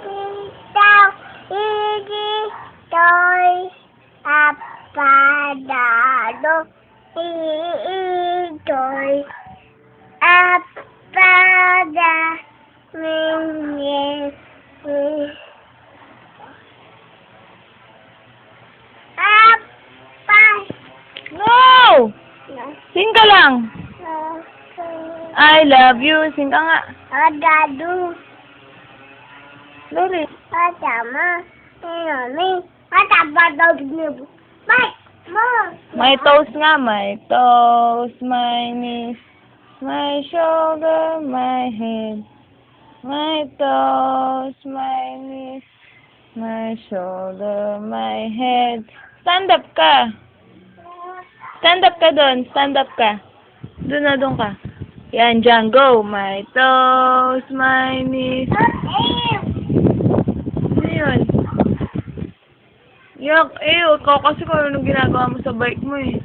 bitaw, hindi to'y apadado, ito'y apada, No! Sing ka lang. I love you. Sing ka nga. Adado, Dali. adama, inami, atabado, bye, mo. My toes nga. My toes, my knees, my shoulder, my head. My toes, my knees, my shoulder, my head. Stand up ka. Stand up ka doon. Stand up ka. Doon na doon ka. Yan, dyan. Go. My toes, my knees. Ano yun? Yak, ikaw kasi kung anong ginagawa mo sa bike mo eh.